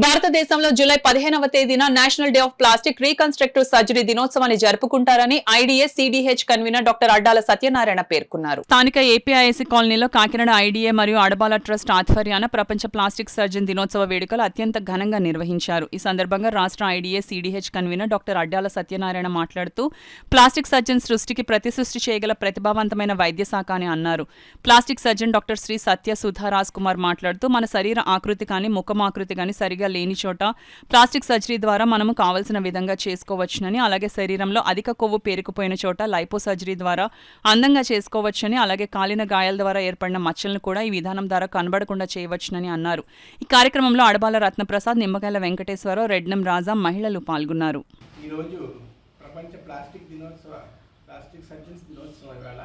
భారతదేశంలో జూలై 15వ తేదీన national day of plastic reconstructive surgery దినోత్సవాన్ని జరుపుకుంటారని IDA CDH convener doctor Addala Satyanarayana పేర్కొన్నారు. స్థానిక ఏపీఐఎస్సీ కాలనీలో కాకినాడ ఐడీఏ మరియు అడబాల ట్రస్ట్ ఆధ్వర్యాన ప్రపంచ ప్లాస్టిక్ సర్జన్ దినోత్సవ వేడుకలు అత్యంత ఘనంగా నిర్వహించారు. ఈ సందర్భంగా రాష్ట్ర IDA CDH convener doctor Addala Satyanarayana మాట్లాడుతూ ప్లాస్టిక్ సర్జన్ సృష్టికి ప్రతిసృష్టి చేయగల ప్రతిభావంతమైన వైద్య శాఖ అని అన్నారు. ప్లాస్టిక్ సర్జన్ డాక్టర్ శ్రీ సత్య సుధా రాజ్ కుమార్ మాట్లాడుతూ మన శరీర ఆకృతి కానీ ముఖమాకృతి కానీ సరిగా లేని చోట ప్లాస్టిక్ సర్జరీ ద్వారా మనము కావలసిన విధంగా చేసుకోవచ్చునని, అలాగే శరీరంలో అధిక కొవ్వు పేరుకుపోయిన చోట లైపో సర్జరీ ద్వారా అందంగా చేసుకోవచ్చని, అలాగే కాలిన గాయాల ద్వారా ఏర్పడిన మచ్చలను కూడా ఈ విధానం ద్వారా కనబడకుండా చేయవచ్చునని అన్నారు. ఈ కార్యక్రమంలో అడబాల రత్నప్రసాద్, నిమ్మకాయల వెంకటేశ్వరరావు, రెడ్నం రాజా మహిళలు పాల్గొన్నారు. ఈరోజు ప్రపంచ ప్లాస్టిక్ దినోత్సవ ప్లాస్టిక్ సర్జన్స్ దినోత్సవం. ఇవాళ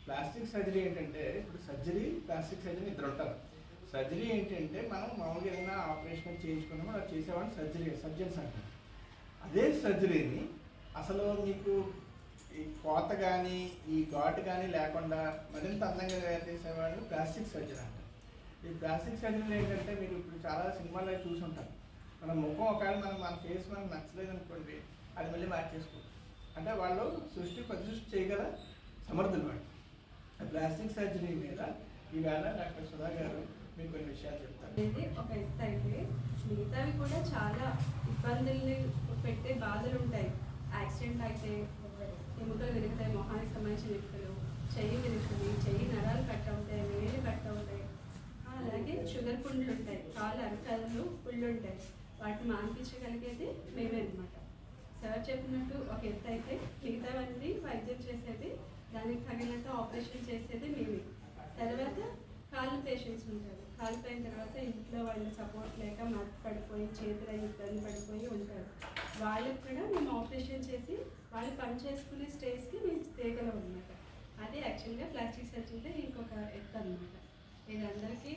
ప్లాస్టిక్ సర్జరీ ఏంటంటే, ఇప్పుడు సర్జరీ ప్లాస్టిక్ సర్జరీ ఇద్దరు ఉంటారు. సర్జరీ ఏంటంటే మనం మామూలుగా ఏదైనా ఆపరేషన్ చేయించుకున్నామో అలా చేసేవాడిని సర్జన్స్ అంటారు. అదే సర్జరీని అసలు మీకు ఈ కోత కానీ ఈ ఘాటు కానీ లేకుండా మరింత అందంగా తయారు చేసేవాళ్ళు ప్లాస్టిక్ సర్జరీ అంటారు. ఈ ప్లాస్టిక్ సర్జరీ ఏంటంటే మీరు ఇప్పుడు చాలా సినిమాల్లో చూసుంటారు. మన ముఖం ఒకవేళ మన ఫేస్ మనకు నచ్చలేదు అనుకోండి, అది మళ్ళీ మార్చేసుకోవచ్చు. అంటే వాళ్ళు ప్రతిసృష్టి చేయగల సమర్థులు వాళ్ళు. ప్లాస్టిక్ సర్జరీ మీద ఈవేళ డాక్టర్ సుధా గారు మీకు కొన్ని విషయాలు చెప్తారు. ఇది ఒక ఎత్తు అయితే మిగతావి కూడా చాలా ఇబ్బందుల్ని పెట్టే బాధలు ఉంటాయి. యాక్సిడెంట్ అయితే ఎముకలు విరుగుతాయి, మొహానికి సంబంధించిన ఎముకలు, చెయ్యి విరుగుతుంది, చెయ్యి నరాలు కట్ అవుతాయి, వేలు కట్ అవుతాయి. అలాగే షుగర్ పుండ్లు ఉంటాయి, కాళ్ళు అరకాలు పుళ్ళు ఉంటాయి. వాటిని మాన్పించగలిగేది మేమే అనమాట. సార్ చెప్పినట్టు ఒక ఎత్తు అయితే మిగతావన్నీ వైద్యం చేసేది, దానికి తగినట్టు ఆపరేషన్ చేసేది మేమే. తర్వాత కాళ్ళు పేషెంట్స్ ఉంటారు. కాలు పోయిన తర్వాత ఇంట్లో వాళ్ళ సపోర్ట్ లేక మత్తు పడిపోయి చేతులు ఇబ్బంది పడిపోయి ఉంటారు. వాళ్ళకి కూడా మేము ఆపరేషన్ చేసి వాళ్ళు పని చేసుకునే స్టేజ్కి మేము తేగలం అనమాట. అది యాక్చువల్గా ప్లాస్టిక్ సర్జరీలో ఇంకొక ఎత్తు అనమాట. ఇది అందరికీ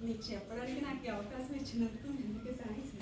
మీకు చెప్పడానికి నాకు అవకాశం ఇచ్చినందుకు థ్యాంక్స్.